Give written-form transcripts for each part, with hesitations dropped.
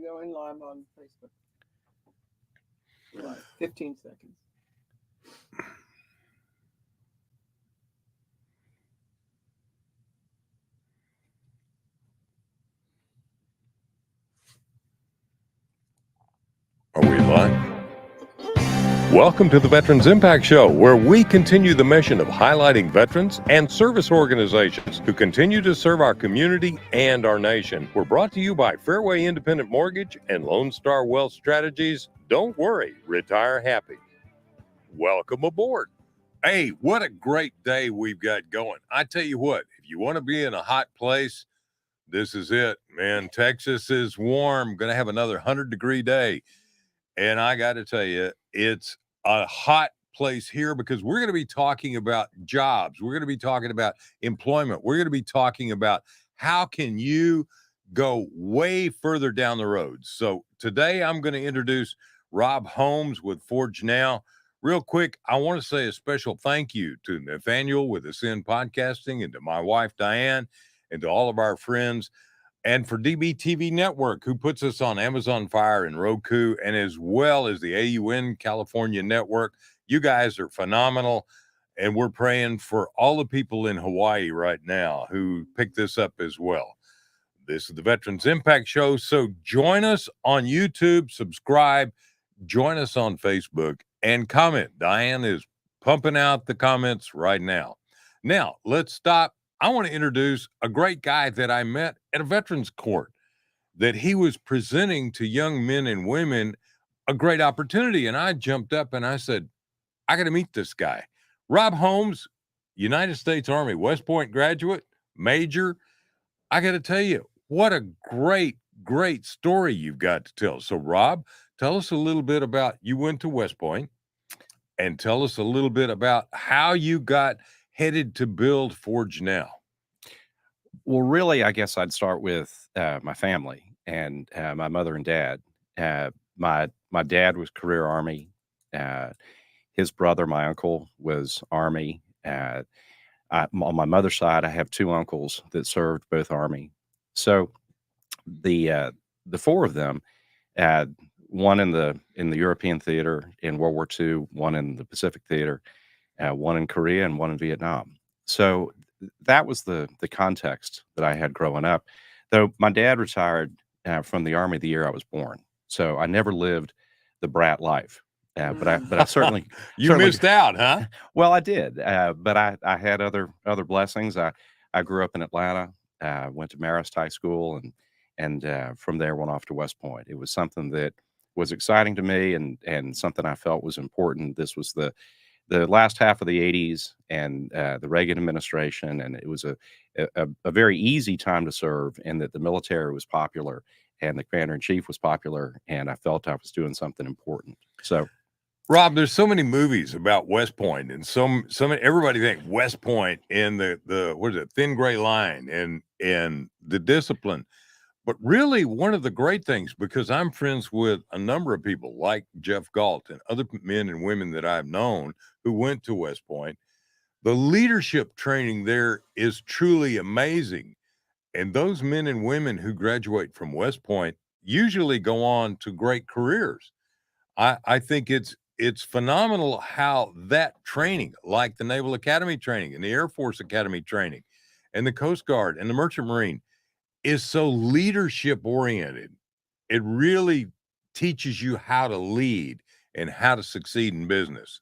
Going live on Facebook. Live. 15 seconds. Are we live? Welcome to the Veterans Impact Show, where we continue the mission of highlighting veterans and service organizations who continue to serve our community and our nation. We're brought to you by Fairway Independent Mortgage and Lone Star Wealth Strategies. Don't worry, retire happy. Welcome aboard. Hey, what a great day we've got going. I tell you what, if you want to be in a hot place, this is it, man. Texas is warm, going to have another 100-degree day. And I got to tell you, it's a hot place here because we're going to be talking about jobs. We're going to be talking about employment. We're going to be talking about how can you go way further down the road. So today I'm going to introduce Rob Holmes with ForgeNow. Real quick, I want to say a special thank you to Nathaniel with Ascend Podcasting and to my wife, Diane, and to all of our friends. And for DBTV Network, who puts us on Amazon Fire and Roku, and as well as the AUN California Network. You guys are phenomenal, and we're praying for all the people in Hawaii right now who pick this up as well. This is the Veterans Impact Show, so join us on YouTube, subscribe, join us on Facebook, and comment. Diane is pumping out the comments right now. Now, let's stop. I want to introduce a great guy that I met at a veterans court, that he was presenting to young men and women a great opportunity. And I jumped up and I said, I got to meet this guy. Rob Holmes, United States Army, West Point graduate, major. I got to tell you, what a great, great story you've got to tell. So, Rob, tell us a little bit about, you went to West Point, and tell us a little bit about how you got headed to build ForgeNow. Well, really, I guess I'd start with my family and my mother and dad. My dad was career Army. His brother, my uncle, was Army. On my mother's side, I have two uncles that served both Army. So the four of them, one in the European theater in World War II, one in the Pacific theater, one in Korea, and one in Vietnam. So that was the context that I had growing up. Though my dad retired from the Army the year I was born, so I never lived the brat life. But I certainly missed out, huh? Well, I did, but I had other blessings. I grew up in Atlanta, went to Marist High School, and from there went off to West Point. It was something that was exciting to me, and something I felt was important. This was the last half of the 80s and the Reagan administration, and it was a very easy time to serve, and that the military was popular and the commander-in-chief was popular, and I felt I was doing something important. So, Rob, there's so many movies about West Point, and everybody think West Point and the what is it, Thin Gray Line and the discipline. But really, one of the great things, because I'm friends with a number of people like Jeff Galt and other men and women that I've known who went to West Point, the leadership training there is truly amazing. And those men and women who graduate from West Point usually go on to great careers. I think it's phenomenal how that training, like the Naval Academy training and the Air Force Academy training and the Coast Guard and the Merchant Marine, is so leadership oriented. It really teaches you how to lead and how to succeed in business.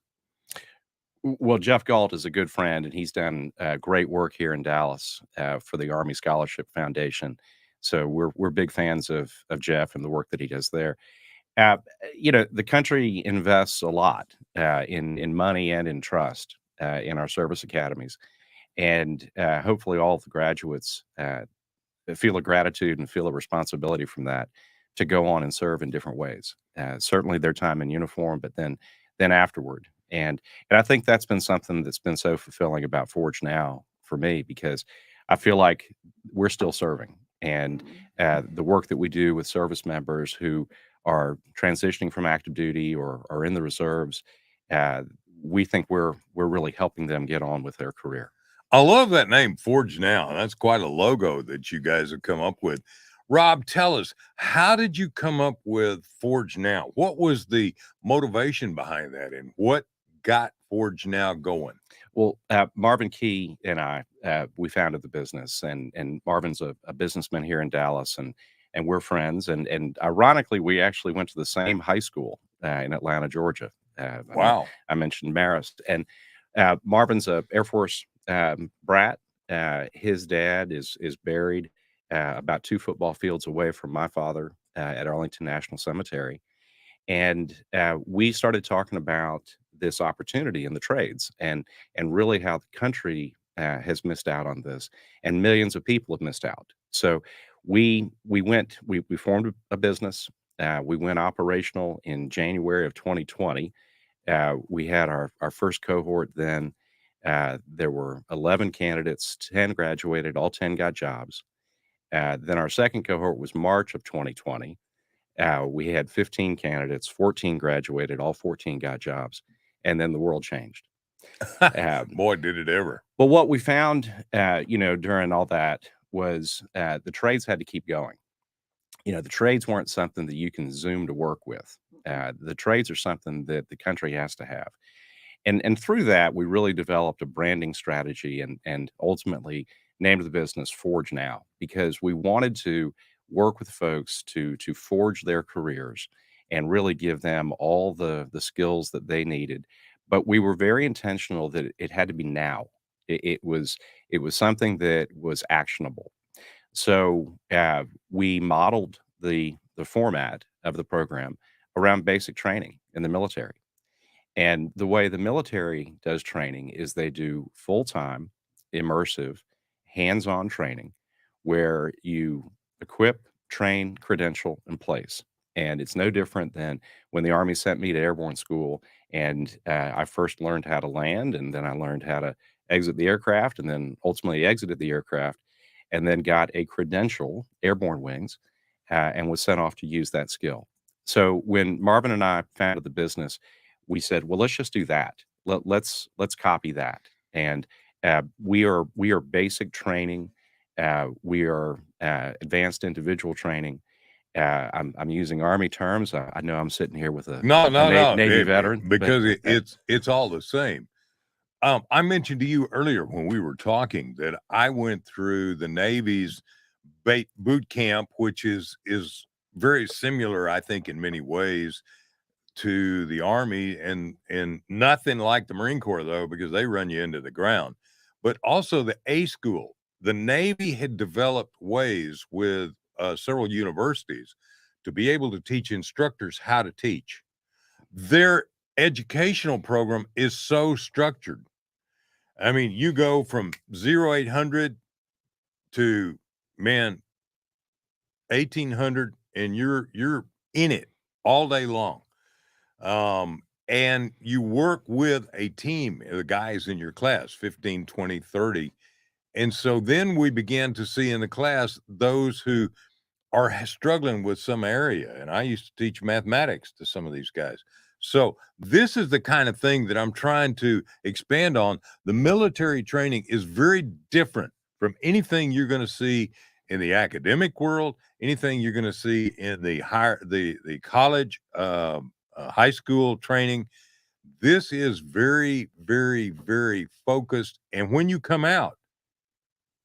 Well, Jeff Galt is a good friend, and he's done great work here in Dallas for the Army Scholarship Foundation. So we're big fans of Jeff and the work that he does there. The country invests a lot in money and in trust in our service academies, and hopefully all of the graduates feel a gratitude and feel a responsibility from that to go on and serve in different ways. Certainly their time in uniform, but then afterward. And I think that's been something that's been so fulfilling about ForgeNow for me, because I feel like we're still serving, and the work that we do with service members who are transitioning from active duty or are in the reserves, we think we're really helping them get on with their career. I love that name, ForgeNow. That's quite a logo that you guys have come up with. Rob, tell us, how did you come up with ForgeNow? What was the motivation behind that, and what got ForgeNow going? Well, Marvin Key and I, we founded the business, and Marvin's a businessman here in Dallas, and we're friends. And ironically, we actually went to the same high school in Atlanta, Georgia. Wow. I mentioned Marist, and Marvin's a Air Force brat. His dad is buried about 2 football fields away from my father at Arlington National Cemetery. And we started talking about this opportunity in the trades, and really how the country has missed out on this, and millions of people have missed out. So we formed a business. We went operational in January of 2020. We had our first cohort then. There were 11 candidates, 10 graduated, all 10 got jobs. Then our second cohort was March of 2020. We had 15 candidates, 14 graduated, all 14 got jobs, and then the world changed. Boy, did it ever. But what we found, during all that was the trades had to keep going. The trades weren't something that you can Zoom to work with. The trades are something that the country has to have. And through that, we really developed a branding strategy and ultimately named the business ForgeNow, because we wanted to work with folks to forge their careers and really give them all the skills that they needed. But we were very intentional that it had to be now. It was something that was actionable. So we modeled the format of the program around basic training in the military. And the way the military does training is they do full-time, immersive, hands-on training where you equip, train, credential, and place. And it's no different than when the Army sent me to airborne school, and I first learned how to land, and then I learned how to exit the aircraft, and then ultimately exited the aircraft, and then got a credential, airborne wings, and was sent off to use that skill. So when Marvin and I founded the business, we said, well, let's just do that. Let's copy that. And we are basic training. We are advanced individual training. I'm using Army terms. I know I'm sitting here with a No, Navy veteran, because it's all the same. I mentioned to you earlier when we were talking that I went through the Navy's boot camp, which is very similar, I think, in many ways to the Army, and nothing like the Marine Corps, though, because they run you into the ground. But also the A school. The Navy had developed ways with several universities to be able to teach instructors how to teach. Their educational program is so structured. I mean, you go from 0800 to, man, 1800, and you're in it all day long. And you work with a team, the guys in your class, 15, 20, 30. And so then we began to see in the class those who are struggling with some area. And I used to teach mathematics to some of these guys. So this is the kind of thing that I'm trying to expand on. The military training is very different from anything you're going to see in the academic world, anything you're going to see in the college, high school training. This is very, very, very focused. And when you come out,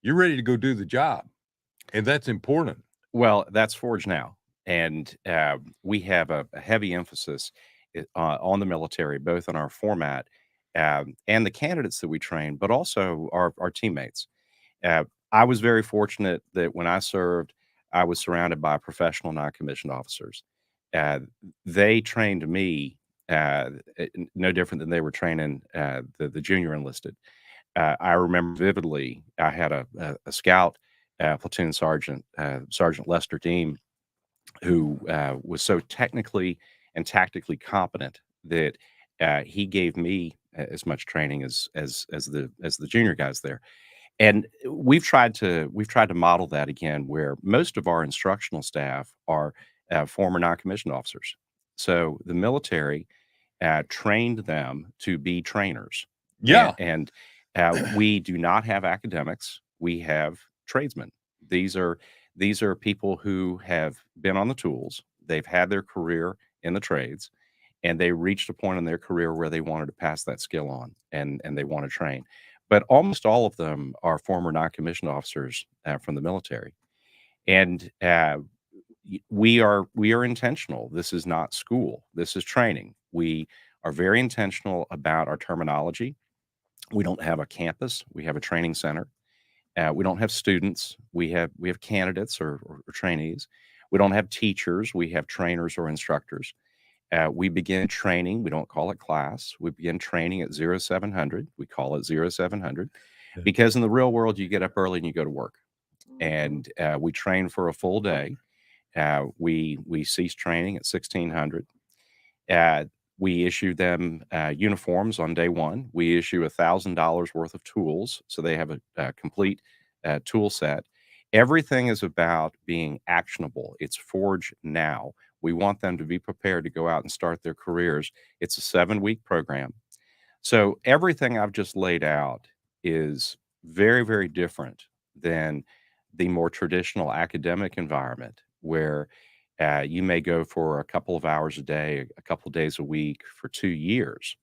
you're ready to go do the job. And that's important. Well, that's ForgeNow. And we have a heavy emphasis on the military, both on our format and the candidates that we train, but also our teammates. I was very fortunate that when I served, I was surrounded by professional non-commissioned officers. They trained me no different than they were training the junior enlisted. I remember vividly, I had a scout platoon sergeant, Sergeant Lester Dean, who was so technically and tactically competent that he gave me as much training as the junior guys there. And we've tried to model that again, where most of our instructional staff are former non-commissioned officers. So the military trained them to be trainers. Yeah. And we do not have academics. We have tradesmen. These are These are people who have been on the tools. They've had their career in the trades, and they reached a point in their career where they wanted to pass that skill on, and they want to train. But almost all of them are former non-commissioned officers from the military, and we are intentional. This is not school. This is training. We are very intentional about our terminology. We don't have a campus. We have a training center. We don't have students. We have candidates or trainees. We don't have teachers. We have trainers or instructors. We begin training. We don't call it class. We begin training at 0700. We call it 0700 Yeah. because in the real world, you get up early and you go to work. Mhm. And we train for a full day. We cease training at 1600. Uh, we issue them uniforms on day one. We issue $1,000 worth of tools, so they have a complete tool set. Everything is about being actionable. It's Forge Now. We want them to be prepared to go out and start their careers. It's a 7-week program. So everything I've just laid out is very, very different than the more traditional academic environment where you may go for a couple of hours a day, a couple of days a week for 2 years.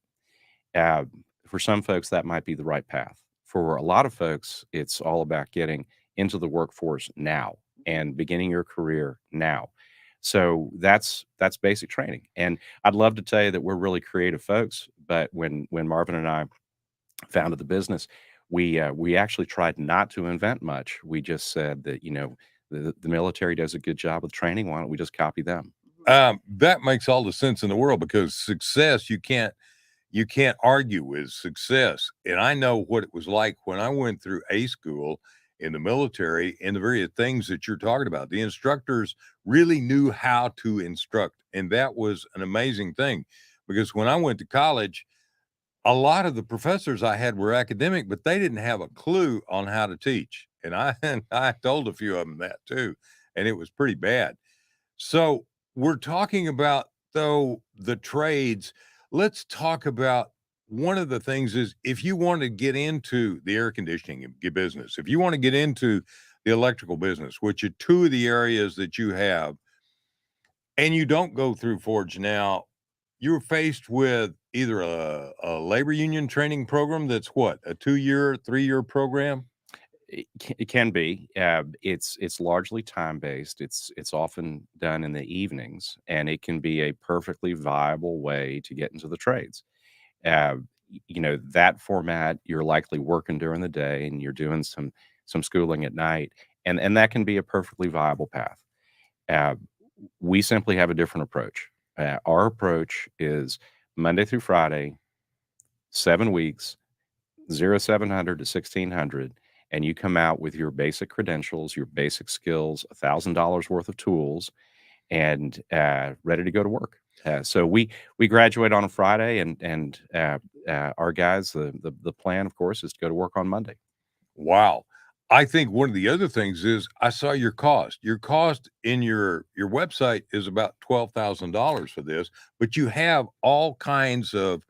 Uh, for some folks, that might be the right path. For a lot of folks, it's all about getting into the workforce now and beginning your career now. So that's basic training. And I'd love to tell you that we're really creative folks, but when Marvin and I founded the business, we actually tried not to invent much. We just said that the military does a good job with training. Why don't we just copy them? That makes all the sense in the world because success you can't argue with success. And I know what it was like when I went through A school in the military and the various things that you're talking about. The instructors really knew how to instruct, and that was an amazing thing because when I went to college, a lot of the professors I had were academic, but they didn't have a clue on how to teach. And I and I told a few of them that too, and it was pretty bad. So we're talking about though the trades. Let's talk about one of the things is if you want to get into the air conditioning business, if you want to get into the electrical business, which are two of the areas that you have, and you don't go through Forge Now, you're faced with either a labor union training program that's what, a 2-year, 3-year program? It can be. It's largely time based. It's often done in the evenings, and it can be a perfectly viable way to get into the trades. Uh, that format. You're likely working during the day, and you're doing some schooling at night, and that can be a perfectly viable path. Uh, we simply have a different approach. Our approach is Monday through Friday, 7 weeks, 0700 to 1600, and you come out with your basic credentials, your basic skills, $1,000 worth of tools, and ready to go to work. So we graduate on a Friday, and our guys, the plan, of course, is to go to work on Monday. Wow. I think one of the other things is I saw your cost. Your cost in your website is about $12,000 for this, but you have all kinds of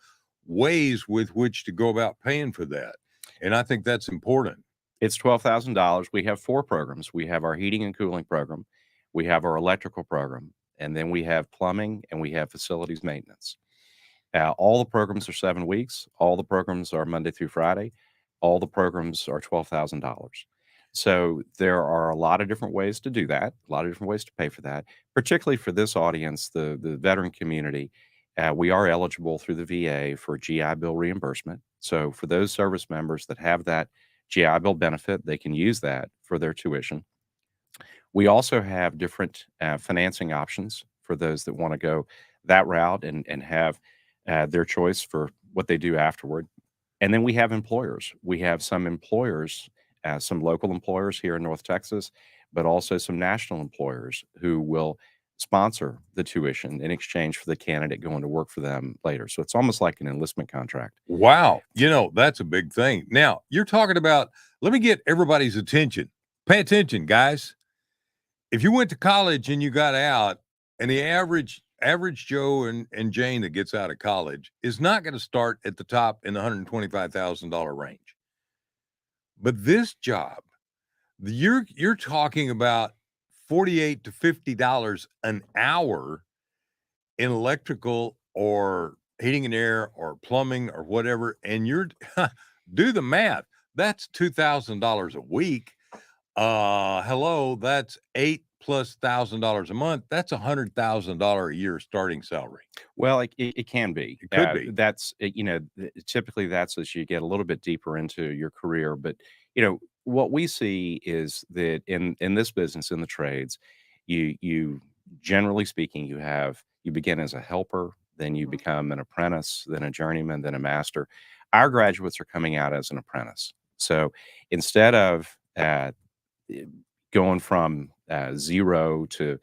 ways with which to go about paying for that. And I think that's important. It's $12,000. We have 4 programs. We have our heating and cooling program, we have our electrical program, and then we have plumbing and we have facilities maintenance. All the programs are 7 weeks. All the programs are Monday through Friday. All the programs are $12,000. So there are a lot of different ways to do that, a lot of different ways to pay for that, particularly for this audience, the veteran community. We are eligible through the VA for GI Bill reimbursement. So for those service members that have that GI Bill benefit, they can use that for their tuition. We also have different financing options for those that want to go that route and have their choice for what they do afterward. And then we have employers. We have some employers, some local employers here in North Texas, but also some national employers who will sponsor the tuition in exchange for the candidate going to work for them later. So it's almost like an enlistment contract. Wow. That's a big thing. Now, you're talking about, let me get everybody's attention. Pay attention, guys. If you went to college and you got out, and the average Joe and Jane that gets out of college is not going to start at the top in the $125,000 range. But this job, you're talking about $48 to $50 an hour in electrical or heating and air or plumbing or whatever, and you're do the math. That's $2,000 a week. Hello, that's $8,000+ a month. That's $100,000 a year starting salary. Well, it can be. It could be. That's typically that's as you get a little bit deeper into your career. But what we see is that in this business, in the trades, you generally speaking, you begin as a helper, then you become an apprentice, then a journeyman, then a master. Our graduates are coming out as an apprentice. So instead of going from 0 to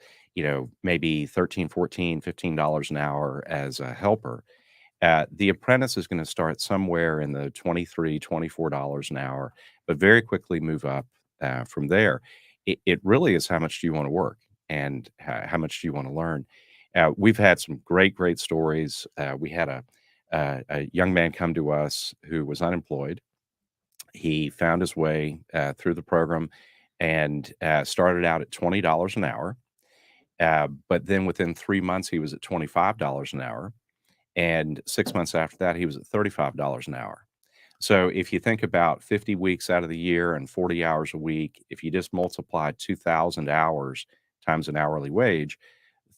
maybe $13, $14, $15 an hour as a helper, the apprentice is going to start somewhere in the $23, $24 an hour, but very quickly move up from there. It really is how much do you want to work and how much do you want to learn. We've had some great stories. We had a young man come to us who was unemployed. He found his way through the program and started out at $20 an hour. But then within 3 months, he was at $25 an hour. And 6 months after that, he was at $35 an hour. So if you think about 50 weeks out of the year and 40 hours a week, if you just multiply 2,000 hours times an hourly wage,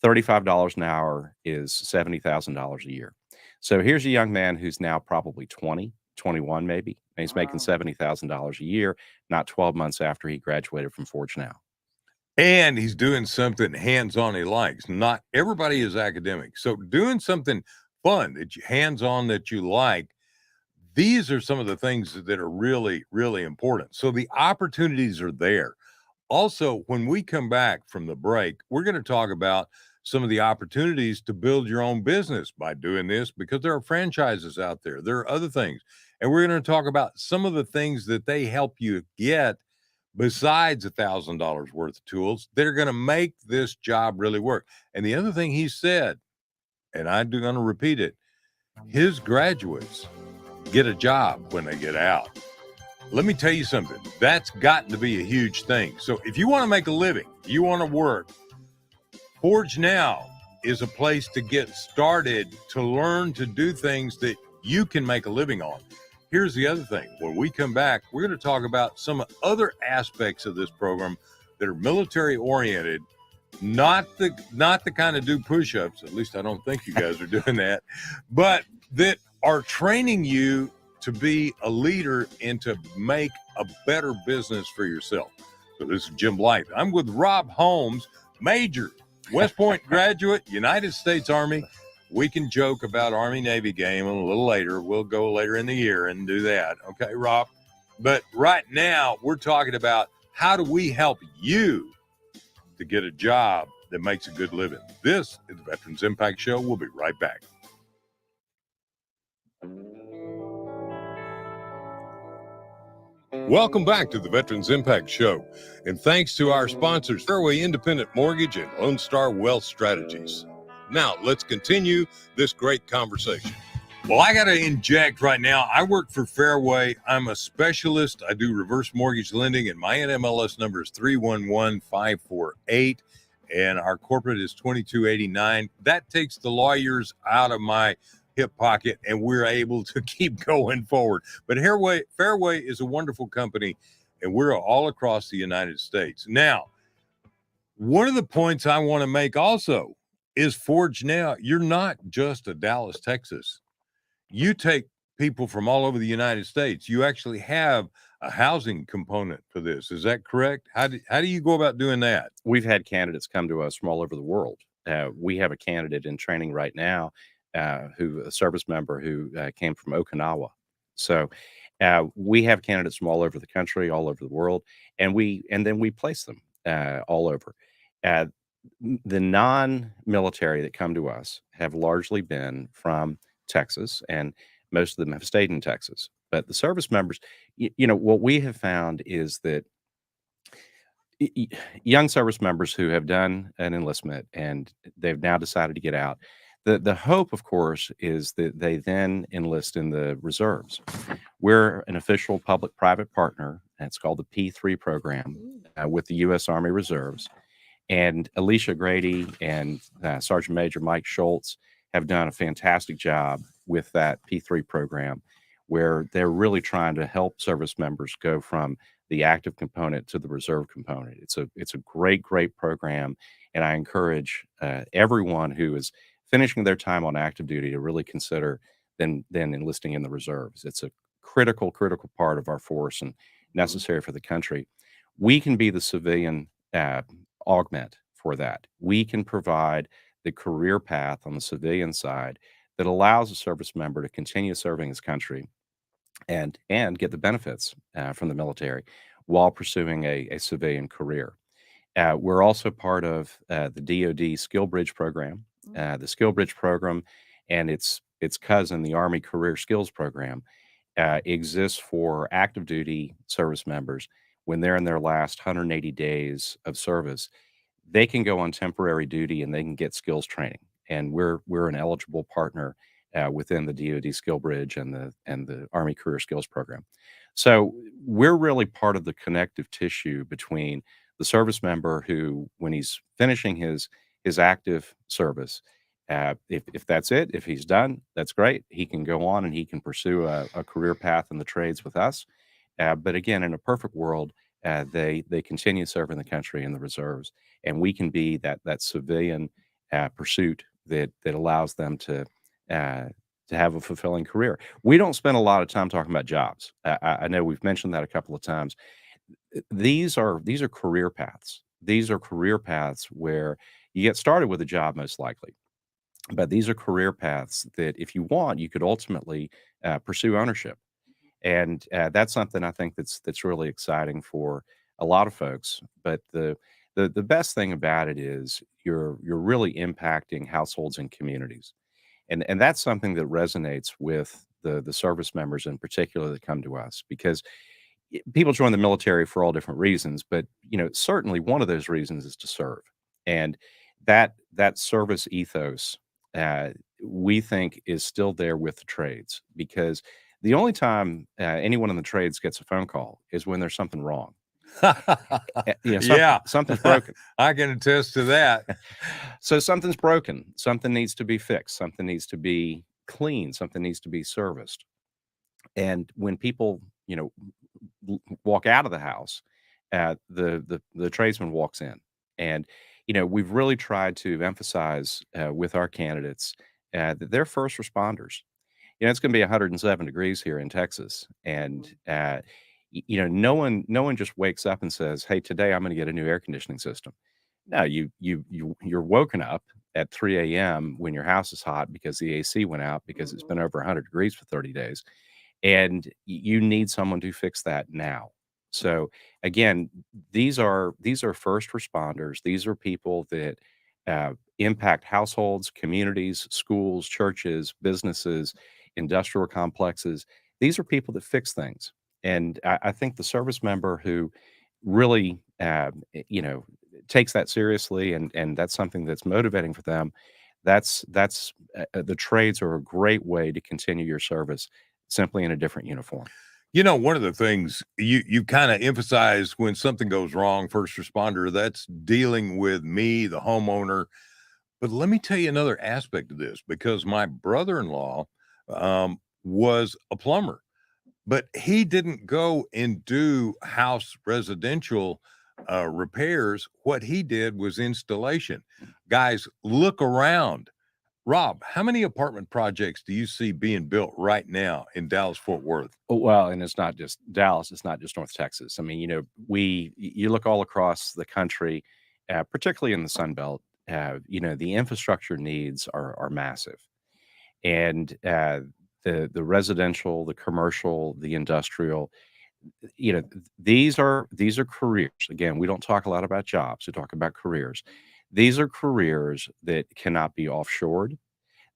$35 an hour is $70,000 a year. So here's a young man who's now probably 20, 21 maybe, and he's making $70,000 a year, not 12 months after he graduated from ForgeNow. And he's doing something hands-on he likes. Not everybody is academic. So doing something fun that hands-on that you like, these are some of the things that are really, really important. So the opportunities are there. Also, when we come back from the break, we're going to talk about some of the opportunities to build your own business by doing this, because there are franchises out there. There are other things. And we're going to talk about some of the things that they help you get besides $1,000 worth of tools that are going to make this job really work. And the other thing he said, and I'm going to repeat it, his graduates get a job when they get out. Let me tell you something, that's gotten to be a huge thing. So if you want to make a living, you want to work, ForgeNow is a place to get started, to learn to do things that you can make a living on. Here's the other thing. When we come back, we're going to talk about some other aspects of this program that are military oriented, not the kind of do push-ups, at least I don't think you guys are doing that, but that are training you to be a leader and to make a better business for yourself. So this is Jim Blythe. I'm with Rob Holmes, Major, West Point graduate, United States Army. We can joke about Army-Navy game a little later. We'll go later in the year and do that. Okay, Rob? But right now, we're talking about how do we help you to get a job that makes a good living. This is the Veterans Impact Show. We'll be right back. Welcome back to the Veterans Impact Show. And thanks to our sponsors, Fairway Independent Mortgage and Lone Star Wealth Strategies. Now, let's continue this great conversation. Well, I got to inject right now. I work for Fairway. I'm a specialist. I do reverse mortgage lending, and my NMLS number is 311548, and our corporate is 2289. That takes the lawyers out of my hip pocket, and we're able to keep going forward. But Fairway is a wonderful company, and we're all across the United States. Now, one of the points I want to make also is ForgeNow. You're not just a Dallas, Texas. You take people from all over the United States. You actually have a housing component to this. Is that correct? How do you go about doing that? We've had candidates come to us from all over the world. We have a candidate in training right now, a service member who came from Okinawa. So we have candidates from all over the country, all over the world, and then we place them all over. The non-military that come to us have largely been from Texas, and most of them have stayed in Texas. But the service members, what we have found is that young service members who have done an enlistment and they've now decided to get out, the hope, of course, is that they then enlist in the reserves. We're an official public-private partner, and it's called the P3 program with the U.S. Army Reserves. And Alicia Grady and Sergeant Major Mike Schultz have done a fantastic job with that P3 program, where they're really trying to help service members go from the active component to the reserve component. It's a great program, and I encourage everyone who is finishing their time on active duty to really consider then enlisting in the reserves. It's a critical part of our force and necessary for the country. We can be the civilian augment for that. We can provide the career path on the civilian side that allows a service member to continue serving his country and get the benefits from the military while pursuing a civilian career. We're also part of the DoD Skill Bridge program. The Skill Bridge program and its cousin, the Army Career Skills Program, exists for active duty service members. When they're in their last 180 days of service, they can go on temporary duty and they can get skills training. And we're an eligible partner within the DoD Skill Bridge and the Army Career Skills Program. So we're really part of the connective tissue between the service member who, when he's finishing his active service, if that's it, if he's done, that's great. He can go on and he can pursue a career path in the trades with us. But again, in a perfect world, they continue serving the country in the reserves, and we can be that civilian pursuit that allows them to have a fulfilling career. We don't spend a lot of time talking about jobs. I know we've mentioned that a couple of times. These are career paths. These are career paths where you get started with a job most likely. But these are career paths that, if you want, you could ultimately pursue ownership, and that's something I think that's really exciting for a lot of folks. But the best thing about it is you're really impacting households and communities, and that's something that resonates with the service members in particular that come to us, because people join the military for all different reasons, but certainly one of those reasons is to serve, and that service ethos we think is still there with the trades, because the only time anyone in the trades gets a phone call is when there's something wrong. Yeah, something's broken. I can attest to that. So something's broken. Something needs to be fixed. Something needs to be cleaned. Something needs to be serviced. And when people, walk out of the house, the tradesman walks in, and we've really tried to emphasize with our candidates that they're first responders. It's going to be 107 degrees here in Texas, and no one just wakes up and says, "Hey, today I'm going to get a new air conditioning system." No, you're woken up at 3 a.m. when your house is hot because the AC went out because it's been over 100 degrees for 30 days, and you need someone to fix that now. So again, these are first responders. These are people that impact households, communities, schools, churches, businesses, industrial complexes. These are people that fix things, and I think the service member who really takes that seriously, and that's something that's motivating for them. That's the trades are a great way to continue your service, simply in a different uniform. One of the things you kind of emphasize when something goes wrong, first responder, that's dealing with me, the homeowner. But let me tell you another aspect of this, because my brother-in-law was a plumber, but he didn't go and do house residential repairs. What he did was installation. Guys, look around. Rob, how many apartment projects do you see being built right now in Dallas-Fort Worth? Well, and it's not just Dallas, it's not just North Texas. I mean, you look all across the country, particularly in the Sun Belt, the infrastructure needs are massive. And the residential, the commercial, the industrial, these are careers. Again, we don't talk a lot about jobs, we talk about careers. These are careers that cannot be offshored.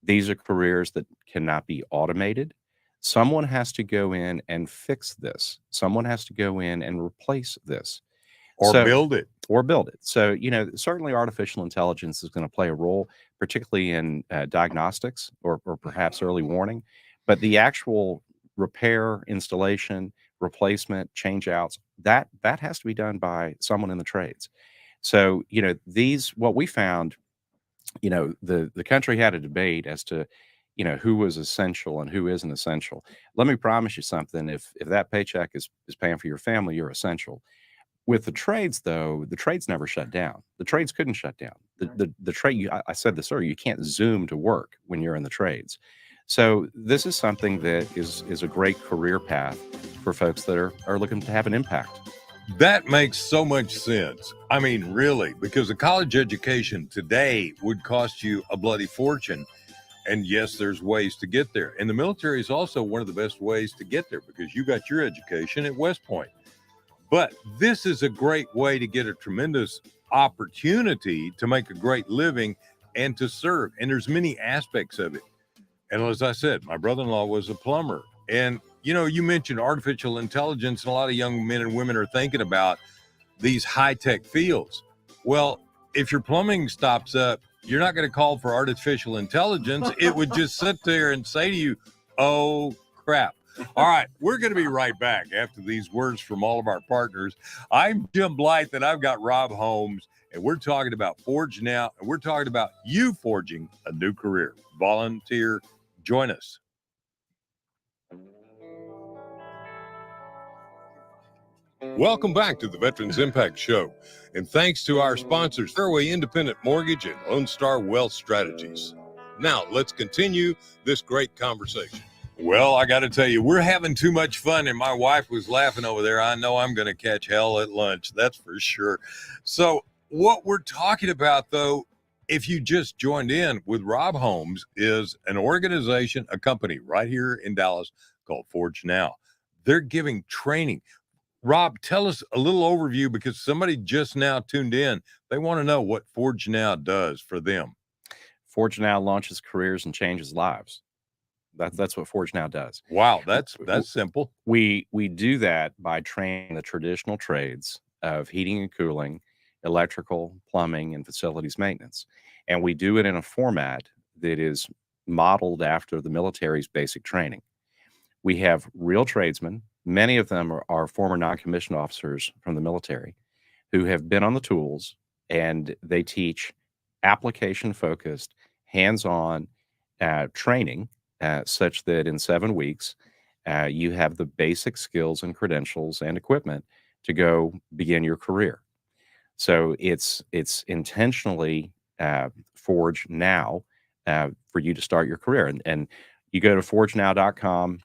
These are careers that cannot be automated. Someone has to go in and fix this. Someone has to go in and replace this. Or build it. So, certainly artificial intelligence is going to play a role, particularly in diagnostics or perhaps early warning. But the actual repair, installation, replacement, change outs, that has to be done by someone in the trades. So, what we found, the country had a debate as to, who was essential and who isn't essential. Let me promise you something. If that paycheck is paying for your family, you're essential. With the trades, though, the trades never shut down. The trades couldn't shut down. The trade, I said this earlier, you can't Zoom to work when you're in the trades. So this is something that is a great career path for folks that are looking to have an impact. That makes so much sense. I mean, really, because a college education today would cost you a bloody fortune. And yes, there's ways to get there. And the military is also one of the best ways to get there because you got your education at West Point. But this is a great way to get a tremendous opportunity to make a great living and to serve. And there's many aspects of it. And as I said, my brother-in-law was a plumber. And, you mentioned artificial intelligence, and a lot of young men and women are thinking about these high-tech fields. Well, if your plumbing stops up, you're not going to call for artificial intelligence. It would just sit there and say to you, oh, crap. All right, we're going to be right back after these words from all of our partners. I'm Jim Blythe, and I've got Rob Holmes, and we're talking about ForgeNow, and we're talking about you forging a new career. Volunteer, join us. Welcome back to the Veterans Impact Show, and thanks to our sponsors, Fairway Independent Mortgage and Lone Star Wealth Strategies. Now, let's continue this great conversation. Well, I got to tell you, we're having too much fun, and my wife was laughing over there. I know I'm going to catch hell at lunch, that's for sure. So what we're talking about, though, if you just joined in with Rob Holmes, is an organization, a company right here in Dallas called ForgeNow. They're giving training. Rob, tell us a little overview because somebody just now tuned in. They want to know what ForgeNow does for them. ForgeNow launches careers and changes lives. That's what ForgeNow does. Wow, that's simple. We do that by training the traditional trades of heating and cooling, electrical, plumbing, and facilities maintenance. And we do it in a format that is modeled after the military's basic training. We have real tradesmen. Many of them are former non-commissioned officers from the military who have been on the tools, and they teach application-focused, hands-on training such that in 7 weeks, you have the basic skills and credentials and equipment to go begin your career. So it's intentionally ForgeNow for you to start your career. And you go to ForgeNow.com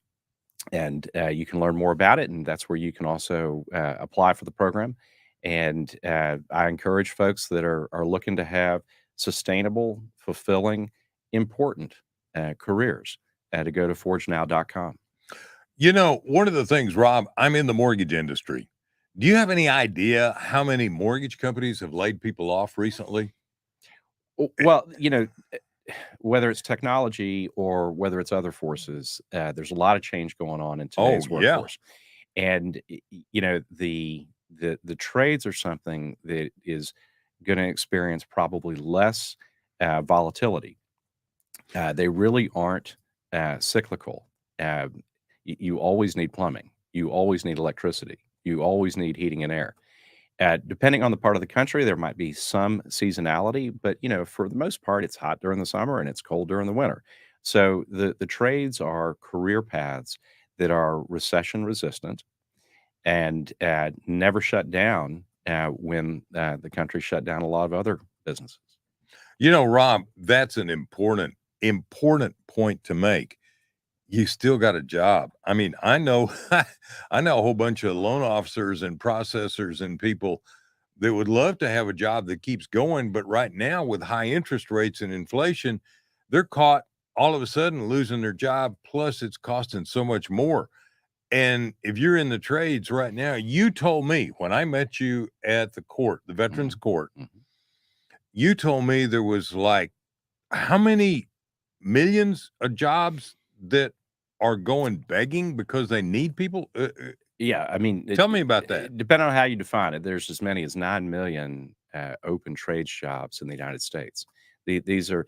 and you can learn more about it. And that's where you can also apply for the program. And I encourage folks that are looking to have sustainable, fulfilling, important careers to go to ForgeNow.com. One of the things, Rob, I'm in the mortgage industry. Do you have any idea how many mortgage companies have laid people off recently? Well, whether it's technology or whether it's other forces, there's a lot of change going on in today's workforce. And the trades are something that is going to experience probably less volatility. They really aren't cyclical. You always need plumbing. You always need electricity. You always need heating and air. Depending on the part of the country, there might be some seasonality, but for the most part, it's hot during the summer and it's cold during the winter. So the trades are career paths that are recession resistant and never shut down when the country shut down a lot of other businesses. Rob, that's an important point to make. You still got a job. I mean, I know a whole bunch of loan officers and processors and people that would love to have a job that keeps going, but right now with high interest rates and inflation, they're caught all of a sudden losing their job, plus it's costing so much more. And if you're in the trades right now, you told me when I met you at the court, the Veterans Court, you told me there was like how many millions of jobs that are going begging because they need people? Yeah, I mean, Tell me about that. Depending on how you define it, there's as many as 9 million open trades jobs in the United States. These are,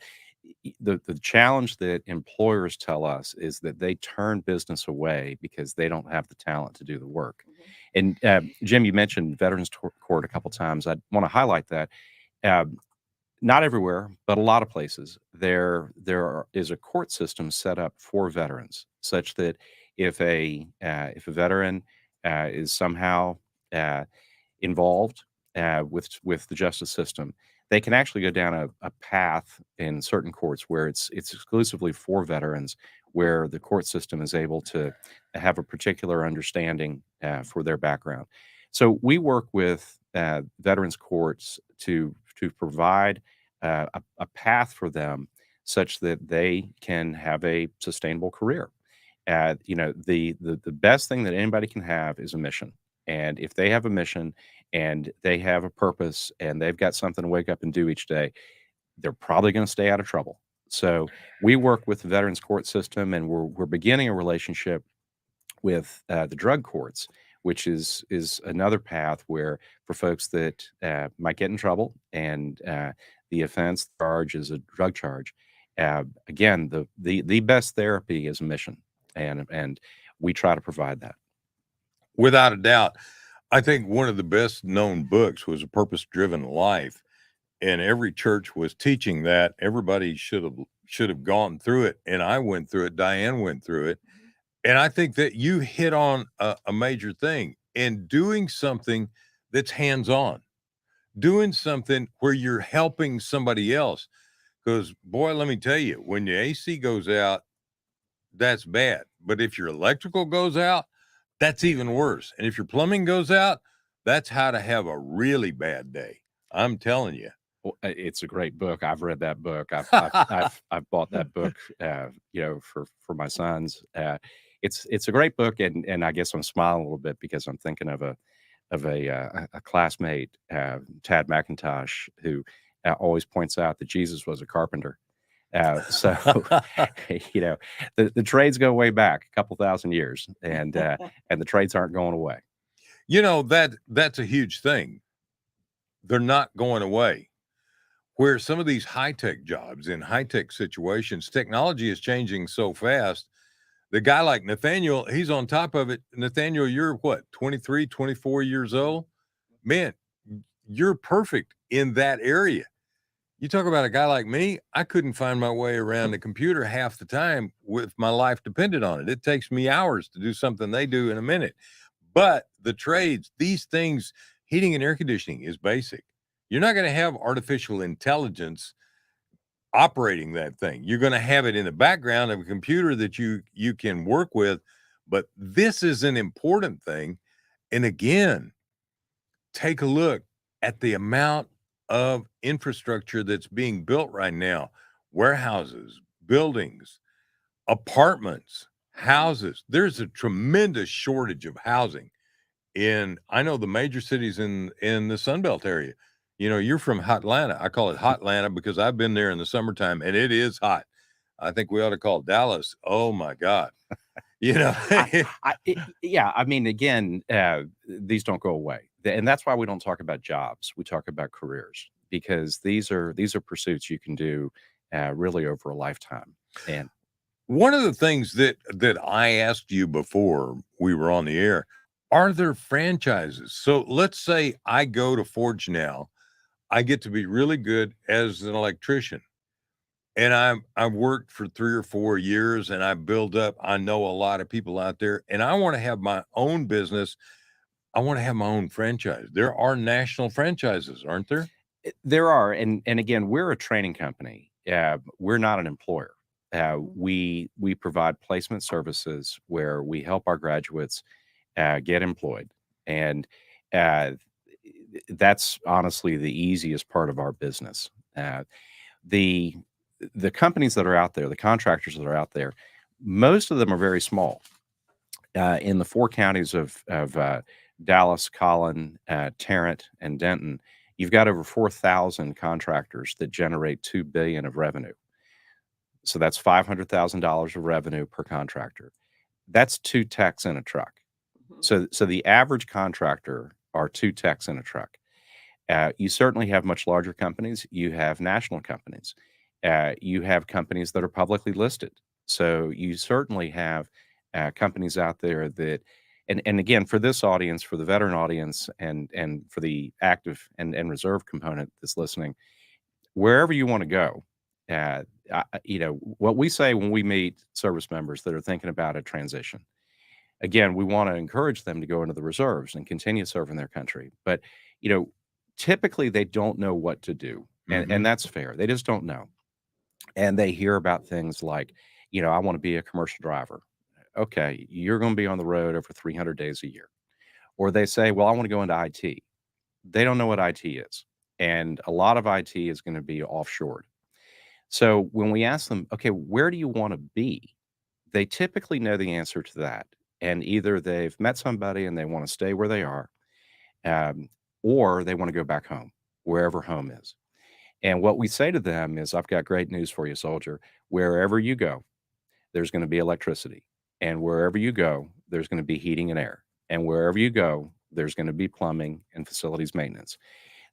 the challenge that employers tell us is that they turn business away because they don't have the talent to do the work. And Jim, you mentioned Veterans Court a couple times. I want to highlight that. Uh, Not everywhere, but a lot of places, is a court system set up for veterans, such that if a veteran is somehow involved with the justice system, they can actually go down a path in certain courts where it's exclusively for veterans, where the court system is able to have a particular understanding for their background. So we work with veterans courts to provide a path for them such that they can have a sustainable career. The best thing that anybody can have is a mission. And if they have a mission and they have a purpose and they've got something to wake up and do each day, they're probably going to stay out of trouble. So we work with the Veterans Court system, and we're beginning a relationship with the drug courts, which is another path where for folks that might get in trouble and the offense charge is a drug charge. Again, the best therapy is a mission, and we try to provide that. Without a doubt. I think one of the best known books was A Purpose-Driven Life, and every church was teaching that. Everybody should have gone through it, and I went through it. Diane went through it, and I think that you hit on a major thing in doing something that's hands-on, doing something where you're helping somebody else. Because boy, let me tell you, when your AC goes out, that's bad. But if your electrical goes out, that's even worse. And if your plumbing goes out, that's how to have a really bad day. I'm telling you. Well, it's a great book. I've read that book. I've bought that book, for my sons. It's a great book, and I guess I'm smiling a little bit because I'm thinking of a classmate, Tad McIntosh, who always points out that Jesus was a carpenter. So the trades go way back a couple thousand years, and the trades aren't going away. That's a huge thing. They're not going away. Where some of these high-tech jobs in high-tech situations, technology is changing so fast. The guy like Nathaniel, he's on top of it. Nathaniel, you're what, 23, 24 years old? Man, you're perfect in that area. You talk about a guy like me, I couldn't find my way around the computer half the time with my life depended on it. It takes me hours to do something they do in a minute. But the trades, these things, heating and air conditioning is basic. You're not going to have artificial intelligence operating that thing. You're going to have it in the background of a computer that you can work with. But this is an important thing. And again, take a look at the amount of infrastructure that's being built right now. Warehouses, buildings, apartments, houses. There's a tremendous shortage of housing I know the major cities in the Sunbelt area. You're from Hotlanta. I call it Hotlanta because I've been there in the summertime and it is hot. I think we ought to call Dallas. Oh my God. I mean, again, these don't go away. And that's why we don't talk about jobs. We talk about careers, because these are pursuits you can do really over a lifetime. And one of the things that I asked you before we were on the air, are there franchises? So let's say I go to ForgeNow, I get to be really good as an electrician, and I've worked for 3 or 4 years, and I build up. I know a lot of people out there, and I want to have my own business. I want to have my own franchise. There are national franchises, aren't there? There are, and again, we're a training company. We're not an employer. We provide placement services where we help our graduates get employed, and that's honestly the easiest part of our business. The companies that are out there, the contractors that are out there, most of them are very small. In the 4 counties of Dallas, Collin, Tarrant, and Denton, you've got over 4,000 contractors that generate $2 billion of revenue. So that's $500,000 of revenue per contractor. That's 2 techs in a truck. So the average contractor are 2 techs in a truck. You certainly have much larger companies. You have national companies. You have companies that are publicly listed. So you certainly have companies out there that, and again, for this audience, for the veteran audience, and for the active and reserve component that's listening, wherever you want to go, what we say when we meet service members that are thinking about a transition, again, we want to encourage them to go into the reserves and continue serving their country. But, you know, typically they don't know what to do. And that's fair. They just don't know. And they hear about things like, I want to be a commercial driver. Okay, you're going to be on the road over 300 days a year. Or they say, well, I want to go into IT. They don't know what IT is. And a lot of IT is going to be offshored. So when we ask them, okay, where do you want to be? They typically know the answer to that. And either they've met somebody and they want to stay where they are, um, or they want to go back home, wherever home is. And what we say to them is, I've got great news for you, soldier. Wherever you go, there's going to be electricity. And wherever you go, there's going to be heating and air. And wherever you go, there's going to be plumbing and facilities maintenance.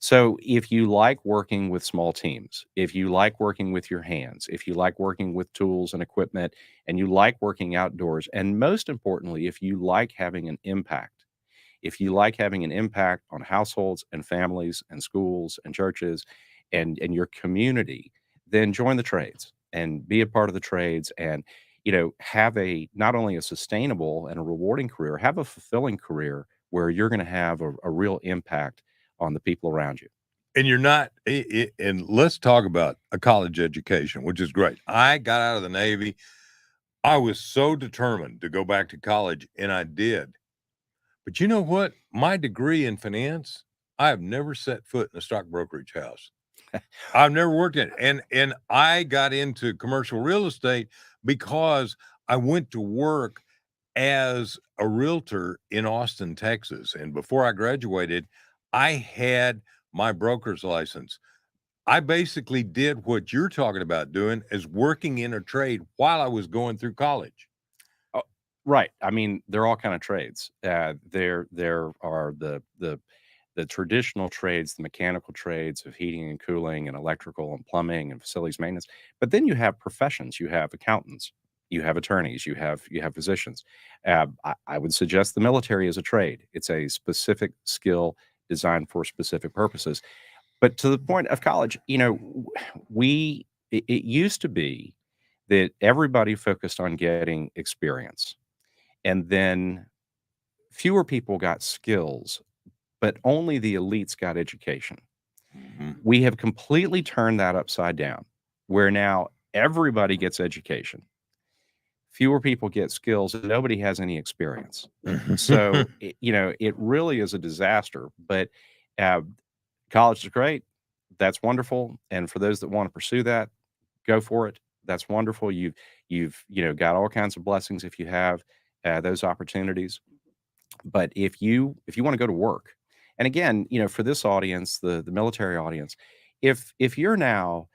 So if you like working with small teams, if you like working with your hands, if you like working with tools and equipment, and you like working outdoors, and most importantly, if you like having an impact, if you like having an impact on households and families and schools and churches and your community, then join the trades and be a part of the trades, and have not only a sustainable and a rewarding career, have a fulfilling career where you're going to have a real impact on the people around you. And you're not, and let's talk about a college education, which is great. I got out of the Navy. I was so determined to go back to college, and I did. But you know what? My degree in finance, I have never set foot in a stock brokerage house. I've never worked in it. And I got into commercial real estate because I went to work as a realtor in Austin, Texas. And before I graduated, I had my broker's license. I basically did what you're talking about doing, as working in a trade while I was going through college. Oh, right. I mean, they're all kind of trades. There are the traditional trades, the mechanical trades of heating and cooling and electrical and plumbing and facilities maintenance. But then you have professions. You have accountants. You have attorneys. You have physicians. I would suggest the military is a trade. It's a specific skill designed for specific purposes. But to the point of college, it used to be that everybody focused on getting experience, and then fewer people got skills, but only the elites got education. We have completely turned that upside down, where now everybody gets education. Fewer people get skills, and nobody has any experience. So, it really is a disaster. But college is great. That's wonderful. And for those that want to pursue that, go for it. That's wonderful. You've got all kinds of blessings if you have those opportunities. But if you want to go to work, and again, for this audience, the military audience, if you're now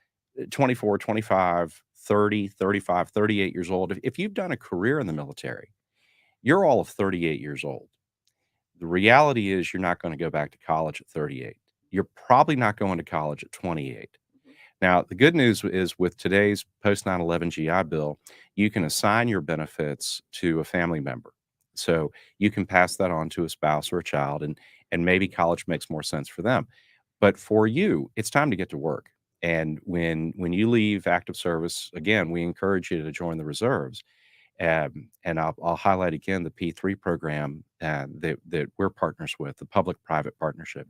24, 25, 30, 35, 38 years old, if you've done a career in the military, you're all of 38 years old. The reality is you're not going to go back to college at 38. You're probably not going to college at 28. Now, the good news is with today's post 9/11 GI Bill, you can assign your benefits to a family member. So you can pass that on to a spouse or a child, and maybe college makes more sense for them. But for you, it's time to get to work. And when you leave active service, again, we encourage you to join the reserves. And I'll highlight again the P3 program that we're partners with, the public-private partnership.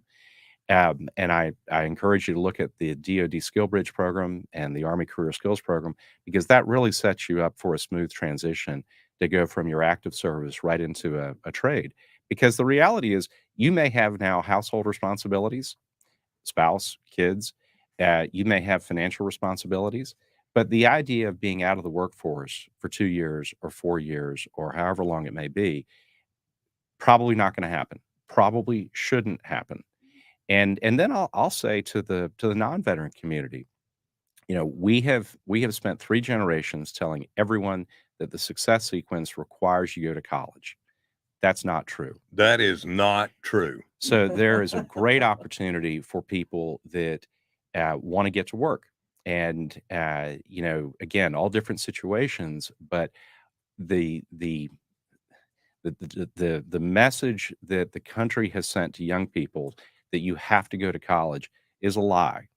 And I encourage you to look at the DoD Skill Bridge program and the Army Career Skills program, because that really sets you up for a smooth transition to go from your active service right into a trade. Because the reality is you may have now household responsibilities, spouse, kids, you may have financial responsibilities, but the idea of being out of the workforce for 2 years or 4 years or however long it may be, probably not going to happen, probably shouldn't happen. And then I'll say to the non-veteran community, we have spent 3 generations telling everyone that the success sequence requires you go to college. That's not true. That is not true. So there is a great opportunity for people that want to get to work. And again, all different situations, but the the the message that the country has sent to young people that you have to go to college is a lie.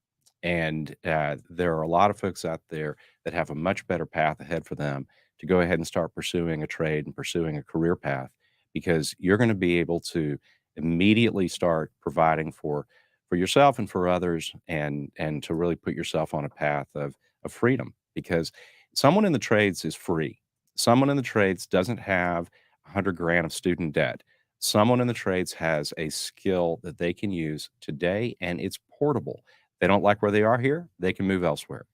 And there are a lot of folks out there that have a much better path ahead for them to go ahead and start pursuing a trade and pursuing a career path, because you're going to be able to immediately start providing for yourself and for others, and to really put yourself on a path of freedom, because someone in the trades is free. Someone in the trades doesn't have 100 grand of student debt. Someone in the trades has a skill that they can use today, and it's portable. They don't like where they are here, they can move elsewhere.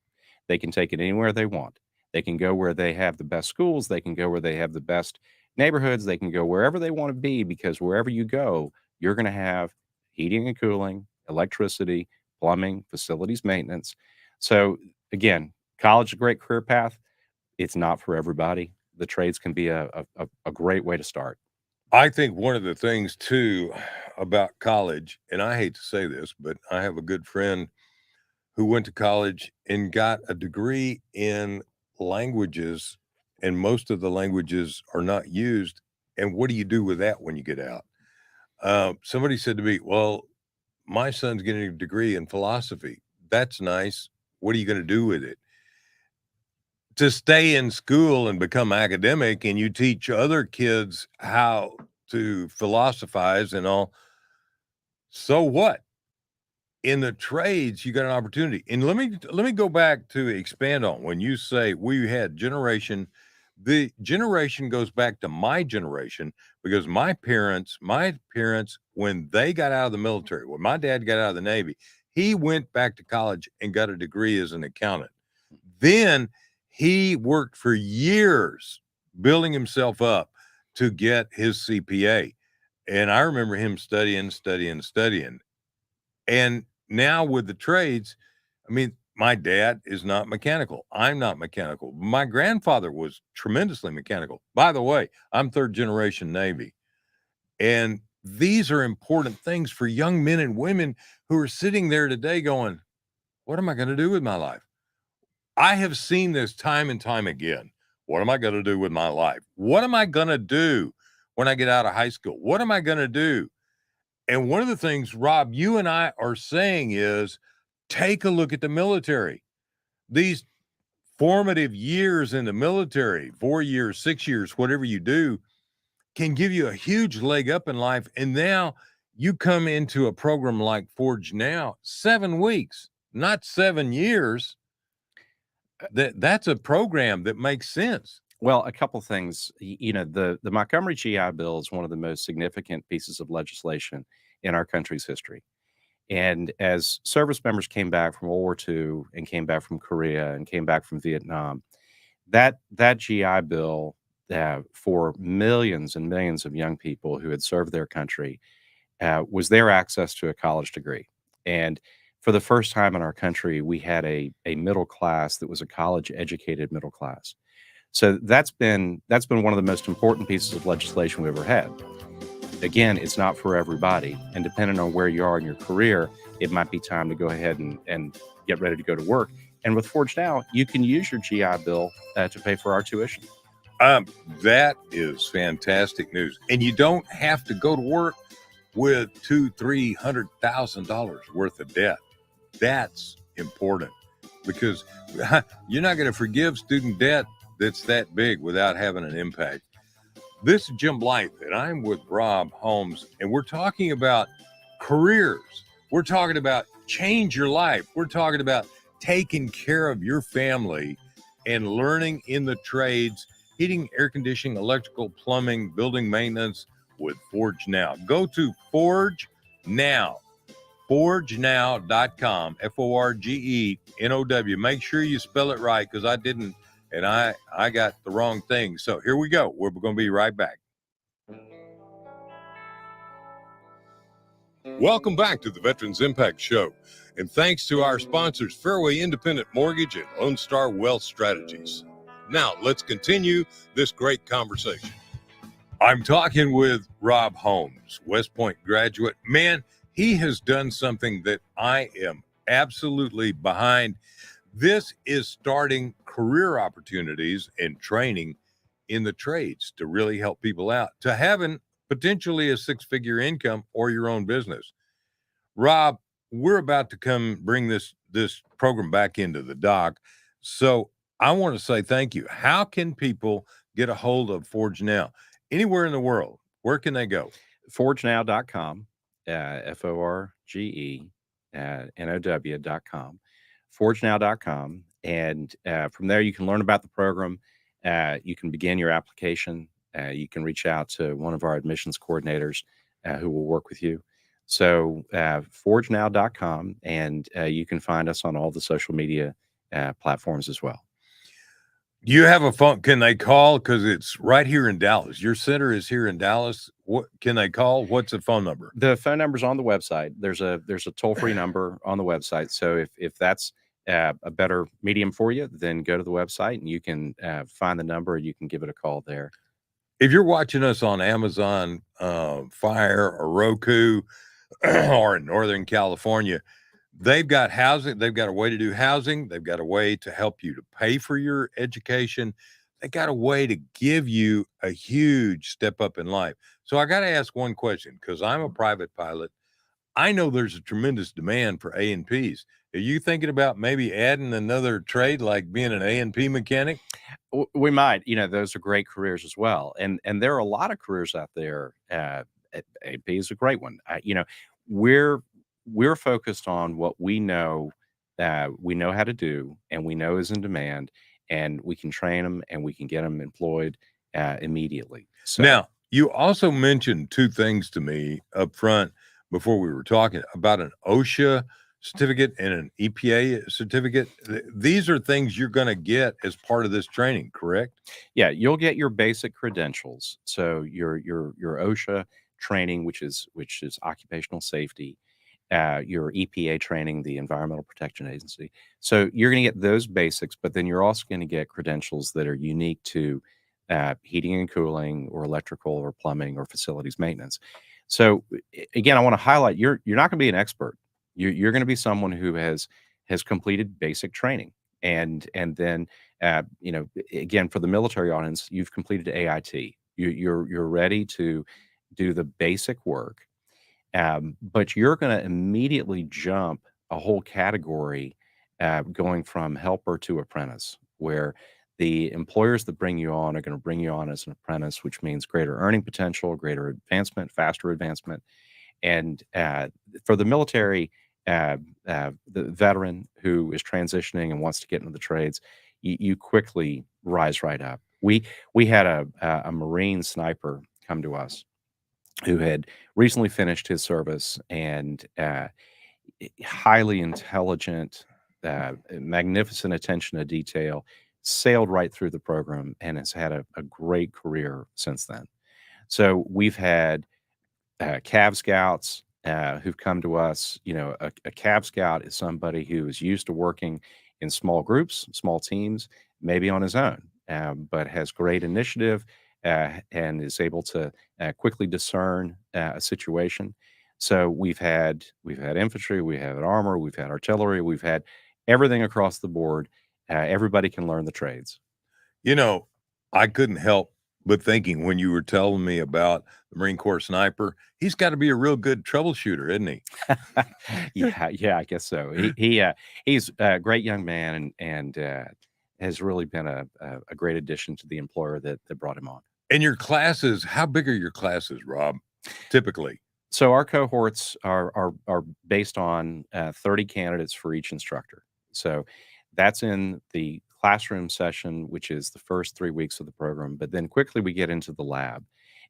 They can take it anywhere they want. They can go where they have the best schools, they can go where they have the best neighborhoods, they can go wherever they want to be, because wherever you go, you're going to have heating and cooling, electricity, plumbing, facilities maintenance. So again, college is a great career path. It's not for everybody. The trades can be a great way to start. I think one of the things too about college, and I hate to say this, but I have a good friend who went to college and got a degree in languages, and most of the languages are not used. And what do you do with that when you get out? Somebody said to me, well, my son's getting a degree in philosophy. That's nice. What are you going to do with it? To stay in school and become academic, and you teach other kids how to philosophize and all. So what? In the trades, you got an opportunity. And let me go back to expand on when you say we had generation. The generation goes back to my generation, because my parents, when they got out of the military, when my dad got out of the Navy, he went back to college and got a degree as an accountant. Then he worked for years building himself up to get his CPA. And I remember him studying. And now with the trades, I mean, my dad is not mechanical. I'm not mechanical. My grandfather was tremendously mechanical. By the way, I'm third generation Navy. And these are important things for young men and women who are sitting there today going, what am I going to do with my life? I have seen this time and time again. What am I going to do with my life? What am I going to do when I get out of high school? What am I going to do? And one of the things, Rob, you and I are saying is take a look at the military. These formative years in the military, 4 years, 6 years, whatever you do, can give you a huge leg up in life. And now you come into a program like ForgeNow, 7 weeks, not 7 years. That's a program that makes sense. Well, a couple things. The Montgomery GI Bill is one of the most significant pieces of legislation in our country's history. And as service members came back from World War II and came back from Korea and came back from Vietnam, that GI Bill, for millions and millions of young people who had served their country, was their access to a college degree. And for the first time in our country, we had a middle class that was a college-educated middle class. So that's been one of the most important pieces of legislation we've ever had. Again, it's not for everybody, and depending on where you are in your career, it might be time to go ahead and get ready to go to work. And with ForgeNow, you can use your GI Bill to pay for our tuition. That is fantastic news, and you don't have to go to work with $200,000-$300,000 worth of debt. That's important, because you're not going to forgive student debt that's that big without having an impact. This is Jim Blythe, and I'm with Rob Holmes, and we're talking about careers. We're talking about change your life. We're talking about taking care of your family and learning in the trades, heating, air conditioning, electrical, plumbing, building maintenance with ForgeNow. Go to ForgeNow, ForgeNow.com, ForgeNow. Make sure you spell it right, because I didn't, and I got the wrong thing. So here we go. We're going to be right back. Welcome back to the Veterans Impact Show. And thanks to our sponsors, Fairway Independent Mortgage and Lone Star Wealth Strategies. Now, let's continue this great conversation. I'm talking with Rob Holmes, West Point graduate. Man, he has done something that I am absolutely behind. This is starting career opportunities and training in the trades to really help people out to having potentially a six-figure income or your own business. Rob, we're about to come bring this program back into the dock. So I want to say thank you. How can people get a hold of ForgeNow? Anywhere in the world, where can they go? ForgeNow.com, ForgeNow.com, ForgeNow.com. And from there, you can learn about the program. You can begin your application. You can reach out to one of our admissions coordinators who will work with you. So ForgeNow.com, and you can find us on all the social media platforms as well. You have a phone? Can they call? Because it's right here in Dallas. Your center is here in Dallas. What can they call? What's the phone number? The phone number's on the website. There's a toll-free number on the website. So if that's a better medium for you, then go to the website and you can find the number and you can give it a call there. If you're watching us on Amazon Fire or Roku or in Northern California, they've got housing. They've got a way to do housing. They've got a way to help you to pay for your education. They got a way to give you a huge step up in life. So I got to ask one question, because I'm a private pilot. I know there's a tremendous demand for A&Ps. Are you thinking about maybe adding another trade like being an A&P mechanic? We might. Those are great careers as well. And there are a lot of careers out there. A&P is a great one. We're focused on what we know how to do, and we know is in demand, and we can train them and we can get them employed immediately. So Now, you also mentioned two things to me up front before we were talking about an OSHA certificate and an EPA certificate. These are things you're going to get as part of this training, correct? yeah, you'll get your basic credentials. So your OSHA training, which is occupational safety, your EPA training, the Environmental Protection Agency. So you're going to get those basics, but then you're also going to get credentials that are unique to heating and cooling, or electrical, or plumbing, or facilities maintenance. So again, I want to highlight you're not going to be an expert. You're going to be someone who has completed basic training, and then again, for the military audience, you've completed AIT. You're ready to do the basic work. But you're going to immediately jump a whole category, going from helper to apprentice, where the employers that bring you on are going to bring you on as an apprentice, which means greater earning potential, greater advancement, faster advancement. And for the military, the veteran who is transitioning and wants to get into the trades, you quickly rise right up. We had a Marine sniper come to us who had recently finished his service, and highly intelligent, magnificent attention to detail, sailed right through the program and has had a great career since then. So we've had Cav Scouts who've come to us. A Cav Scout is somebody who is used to working in small groups, small teams, maybe on his own, but has great initiative, and is able to quickly discern a situation. So we've had infantry, we have armor, we've had artillery, we've had everything across the board. Everybody can learn the trades. I couldn't help but thinking when you were telling me about the Marine Corps sniper, he's got to be a real good troubleshooter, isn't he? Yeah, I guess so. He's a great young man, and has really been a great addition to the employer that brought him on. And your classes, how big are your classes, Rob, typically? So our cohorts are based on 30 candidates for each instructor. So that's in the classroom session, which is the first 3 weeks of the program. But then quickly we get into the lab.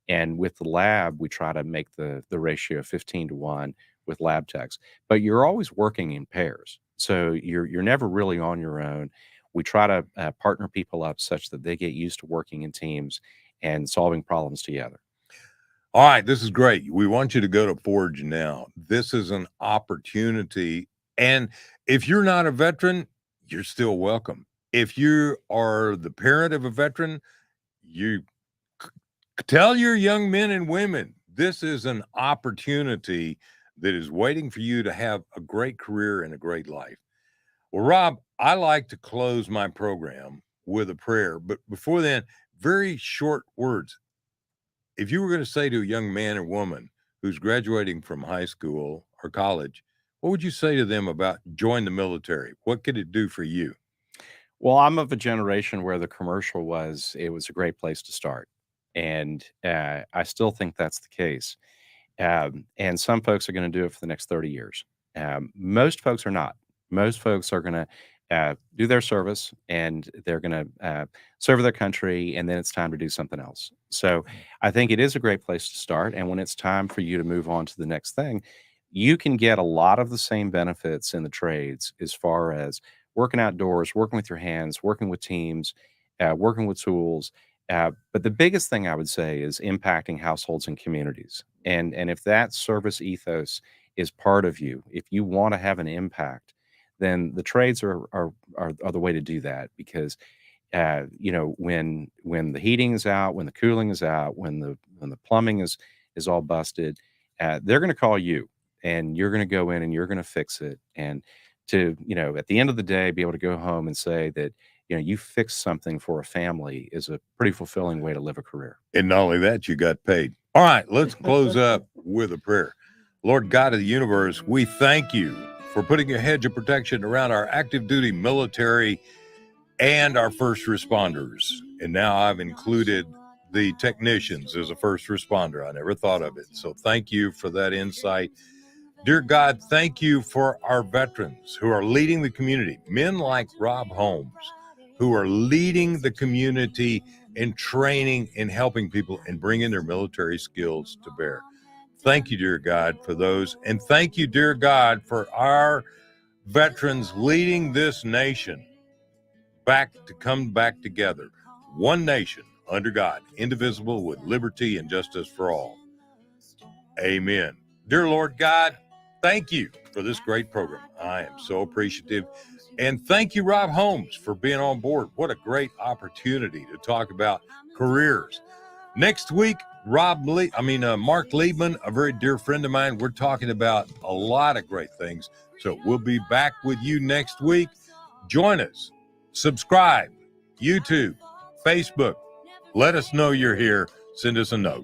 And with the lab, we try to make the ratio 15-1 with lab techs. But you're always working in pairs. So you're never really on your own. We try to partner people up such that they get used to working in teams and solving problems together. All right, this is great. We want you to go to ForgeNow. This is an opportunity. And if you're not a veteran, you're still welcome. If you are the parent of a veteran, you tell your young men and women, this is an opportunity that is waiting for you to have a great career and a great life. Well, Rob, I like to close my program with a prayer, but before then, very short words. If you were going to say to a young man or woman who's graduating from high school or college, what would you say to them about join the military? What could it do for you? Well, I'm of a generation where the commercial it was a great place to start. And I still think that's the case. And some folks are going to do it for the next 30 years. Most folks are not. Most folks are going to do their service and they're going to serve their country, and then it's time to do something else. So I think it is a great place to start. And when it's time for you to move on to the next thing, you can get a lot of the same benefits in the trades as far as working outdoors, working with your hands, working with teams, working with tools. But the biggest thing I would say is impacting households and communities. And if that service ethos is part of you, if you want to have an impact, then the trades are the way to do that. Because when the heating is out, when the cooling is out, when the plumbing is all busted, they're going to call you, and you're going to go in and you're going to fix it. And to at the end of the day, be able to go home and say that you fixed something for a family is a pretty fulfilling way to live a career. And not only that, you got paid. All right, let's close up with a prayer. Lord God of the universe, we thank you for putting a hedge of protection around our active duty military and our first responders. And now I've included the technicians as a first responder. I never thought of it. So thank you for that insight. Dear God, thank you for our veterans who are leading the community, men like Rob Holmes, who are leading the community in training and helping people and bringing their military skills to bear. Thank you, dear God, for those. And thank you, dear God, for our veterans leading this nation to come back together. One nation under God, indivisible, with liberty and justice for all. Amen. Dear Lord God, thank you for this great program. I am so appreciative. And thank you, Rob Holmes, for being on board. What a great opportunity to talk about careers. Next week, Mark Liebman, a very dear friend of mine, we're talking about a lot of great things. So we'll be back with you next week. Join us. Subscribe. YouTube, Facebook. Let us know you're here. Send us a note.